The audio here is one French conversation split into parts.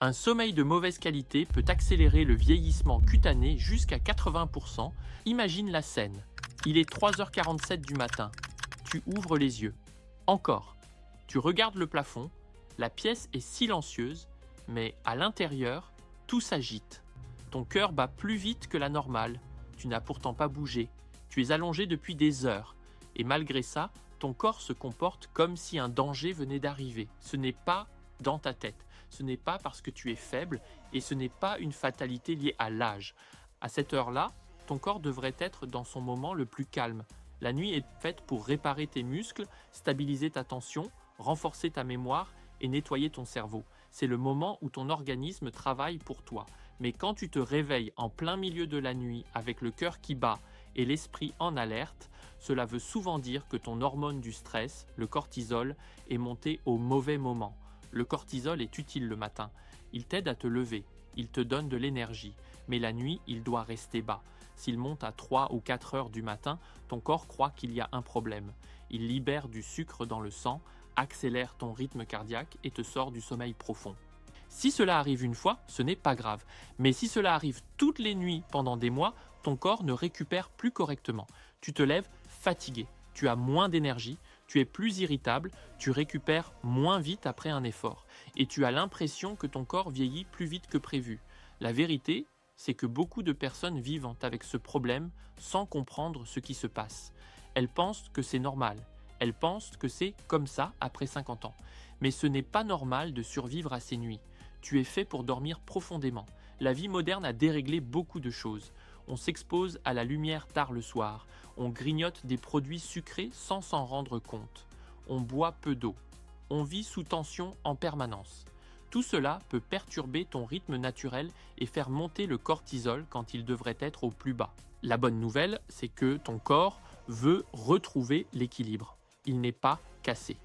Un sommeil de mauvaise qualité peut accélérer le vieillissement cutané jusqu'à 80%. Imagine la scène. Il est 3h47 du matin. Tu ouvres les yeux. Encore. Tu regardes le plafond. La pièce est silencieuse, mais à l'intérieur, tout s'agite. Ton cœur bat plus vite que la normale. Tu n'as pourtant pas bougé. Tu es allongé depuis des heures. Et malgré ça, ton corps se comporte comme si un danger venait d'arriver. Ce n'est pas dans ta tête. Ce n'est pas parce que tu es faible et ce n'est pas une fatalité liée à l'âge. À cette heure-là, ton corps devrait être dans son moment le plus calme. La nuit est faite pour réparer tes muscles, stabiliser ta tension, renforcer ta mémoire et nettoyer ton cerveau. C'est le moment où ton organisme travaille pour toi. Mais quand tu te réveilles en plein milieu de la nuit avec le cœur qui bat et l'esprit en alerte, cela veut souvent dire que ton hormone du stress, le cortisol, est monté au mauvais moment. Le cortisol est utile le matin. Il t'aide à te lever. Il te donne de l'énergie. Mais la nuit, il doit rester bas. S'il monte à 3 ou 4 heures du matin, ton corps croit qu'il y a un problème. Il libère du sucre dans le sang, accélère ton rythme cardiaque et te sort du sommeil profond. Si cela arrive une fois, ce n'est pas grave. Mais si cela arrive toutes les nuits pendant des mois, ton corps ne récupère plus correctement. Tu te lèves fatigué. Tu as moins d'énergie. Tu es plus irritable, tu récupères moins vite après un effort et tu as l'impression que ton corps vieillit plus vite que prévu. La vérité, c'est que beaucoup de personnes vivent avec ce problème sans comprendre ce qui se passe. Elles pensent que c'est normal, elles pensent que c'est comme ça après 50 ans. Mais ce n'est pas normal de survivre à ces nuits. Tu es fait pour dormir profondément. La vie moderne a déréglé beaucoup de choses. On s'expose à la lumière tard le soir. On grignote des produits sucrés sans s'en rendre compte. On boit peu d'eau. On vit sous tension en permanence. Tout cela peut perturber ton rythme naturel et faire monter le cortisol quand il devrait être au plus bas. La bonne nouvelle, c'est que ton corps veut retrouver l'équilibre. Il n'est pas cassé.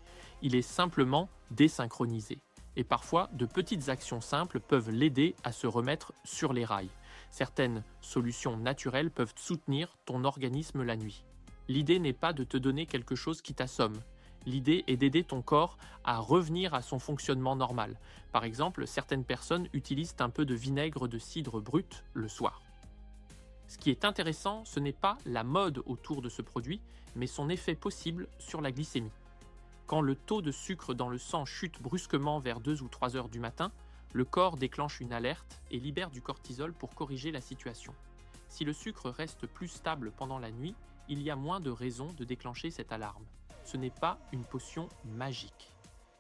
Il est simplement désynchronisé. Et parfois, de petites actions simples peuvent l'aider à se remettre sur les rails. Certaines solutions naturelles peuvent soutenir ton organisme la nuit. L'idée n'est pas de te donner quelque chose qui t'assomme. L'idée est d'aider ton corps à revenir à son fonctionnement normal. Par exemple, certaines personnes utilisent un peu de vinaigre de cidre brut le soir. Ce qui est intéressant, ce n'est pas la mode autour de ce produit, mais son effet possible sur la glycémie. Quand le taux de sucre dans le sang chute brusquement vers 2 ou 3 heures du matin, le corps déclenche une alerte et libère du cortisol pour corriger la situation. Si le sucre reste plus stable pendant la nuit, il y a moins de raisons de déclencher cette alarme. Ce n'est pas une potion magique.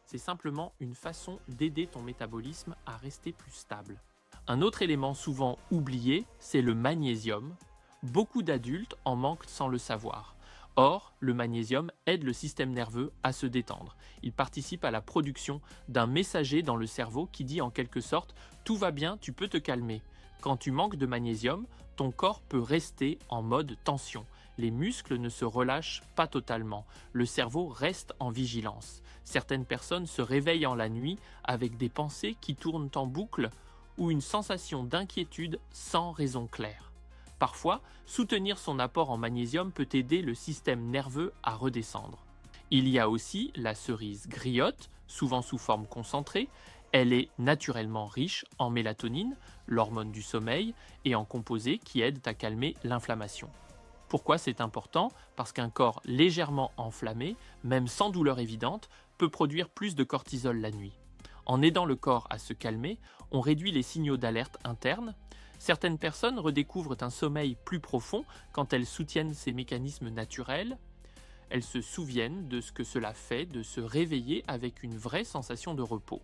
C'est simplement une façon d'aider ton métabolisme à rester plus stable. Un autre élément souvent oublié, c'est le magnésium. Beaucoup d'adultes en manquent sans le savoir. Or, le magnésium aide le système nerveux à se détendre. Il participe à la production d'un messager dans le cerveau qui dit en quelque sorte « tout va bien, tu peux te calmer ». Quand tu manques de magnésium, ton corps peut rester en mode tension. Les muscles ne se relâchent pas totalement. Le cerveau reste en vigilance. Certaines personnes se réveillent en la nuit avec des pensées qui tournent en boucle ou une sensation d'inquiétude sans raison claire. Parfois, soutenir son apport en magnésium peut aider le système nerveux à redescendre. Il y a aussi la cerise griotte, souvent sous forme concentrée. Elle est naturellement riche en mélatonine, l'hormone du sommeil, et en composés qui aident à calmer l'inflammation. Pourquoi c'est important? Parce qu'un corps légèrement enflammé, même sans douleur évidente, peut produire plus de cortisol la nuit. En aidant le corps à se calmer, on réduit les signaux d'alerte interne. Certaines personnes redécouvrent un sommeil plus profond quand elles soutiennent ces mécanismes naturels. Elles se souviennent de ce que cela fait de se réveiller avec une vraie sensation de repos.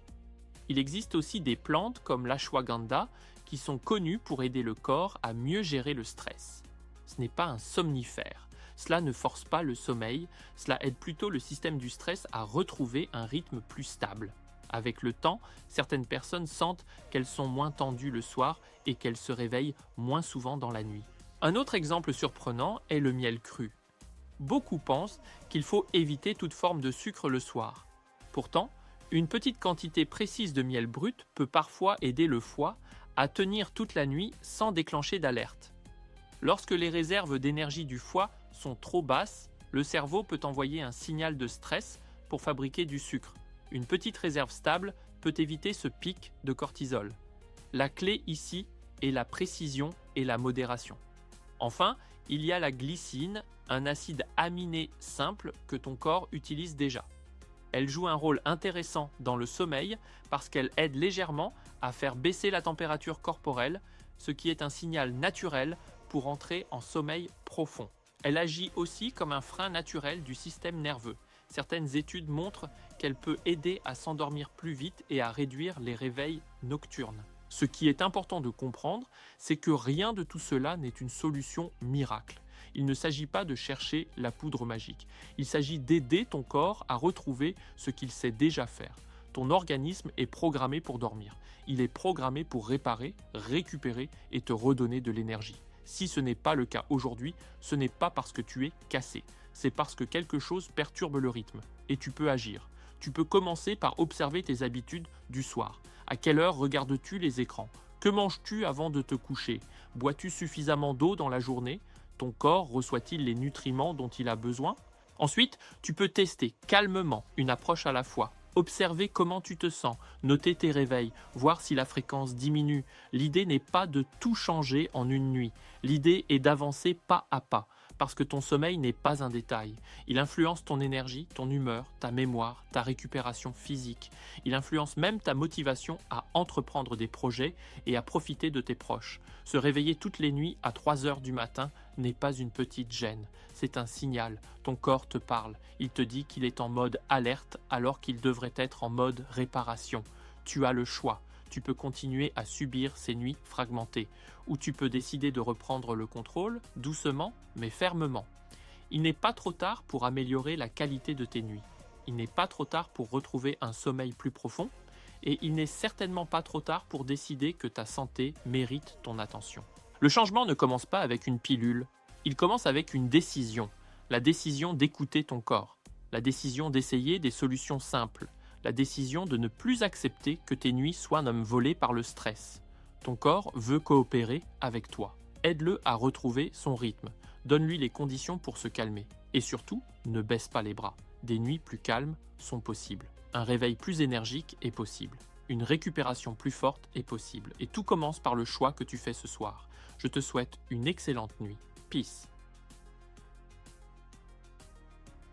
Il existe aussi des plantes comme l'ashwagandha qui sont connues pour aider le corps à mieux gérer le stress. Ce n'est pas un somnifère. Cela ne force pas le sommeil, cela aide plutôt le système du stress à retrouver un rythme plus stable. Avec le temps, certaines personnes sentent qu'elles sont moins tendues le soir et qu'elles se réveillent moins souvent dans la nuit. Un autre exemple surprenant est le miel cru. Beaucoup pensent qu'il faut éviter toute forme de sucre le soir. Pourtant, une petite quantité précise de miel brut peut parfois aider le foie à tenir toute la nuit sans déclencher d'alerte. Lorsque les réserves d'énergie du foie sont trop basses, le cerveau peut envoyer un signal de stress pour fabriquer du sucre. Une petite réserve stable peut éviter ce pic de cortisol. La clé ici est la précision et la modération. Enfin, il y a la glycine, un acide aminé simple que ton corps utilise déjà. Elle joue un rôle intéressant dans le sommeil parce qu'elle aide légèrement à faire baisser la température corporelle, ce qui est un signal naturel pour entrer en sommeil profond. Elle agit aussi comme un frein naturel du système nerveux. Certaines études montrent qu'elle peut aider à s'endormir plus vite et à réduire les réveils nocturnes. Ce qui est important de comprendre, c'est que rien de tout cela n'est une solution miracle. Il ne s'agit pas de chercher la poudre magique. Il s'agit d'aider ton corps à retrouver ce qu'il sait déjà faire. Ton organisme est programmé pour dormir. Il est programmé pour réparer, récupérer et te redonner de l'énergie. Si ce n'est pas le cas aujourd'hui, ce n'est pas parce que tu es cassé. C'est parce que quelque chose perturbe le rythme. Et tu peux agir. Tu peux commencer par observer tes habitudes du soir. À quelle heure regardes-tu les écrans? Que manges-tu avant de te coucher? Bois-tu suffisamment d'eau dans la journée? Ton corps reçoit-il les nutriments dont il a besoin? Ensuite, tu peux tester calmement une approche à la fois. Observer comment tu te sens, noter tes réveils, voir si la fréquence diminue. L'idée n'est pas de tout changer en une nuit. L'idée est d'avancer pas à pas, parce que ton sommeil n'est pas un détail. Il influence ton énergie, ton humeur, ta mémoire, ta récupération physique. Il influence même ta motivation à entreprendre des projets et à profiter de tes proches. Se réveiller toutes les nuits à 3 heures du matin n'est pas une petite gêne. C'est un signal. Ton corps te parle. Il te dit qu'il est en mode alerte alors qu'il devrait être en mode réparation. Tu as le choix. Tu peux continuer à subir ces nuits fragmentées, ou tu peux décider de reprendre le contrôle, doucement mais fermement. Il n'est pas trop tard pour améliorer la qualité de tes nuits. Il n'est pas trop tard pour retrouver un sommeil plus profond, et il n'est certainement pas trop tard pour décider que ta santé mérite ton attention. Le changement ne commence pas avec une pilule, il commence avec une décision. La décision d'écouter ton corps, la décision d'essayer des solutions simples, la décision de ne plus accepter que tes nuits soient volées par le stress. Ton corps veut coopérer avec toi. Aide-le à retrouver son rythme. Donne-lui les conditions pour se calmer. Et surtout, ne baisse pas les bras. Des nuits plus calmes sont possibles. Un réveil plus énergique est possible. Une récupération plus forte est possible. Et tout commence par le choix que tu fais ce soir. Je te souhaite une excellente nuit. Peace.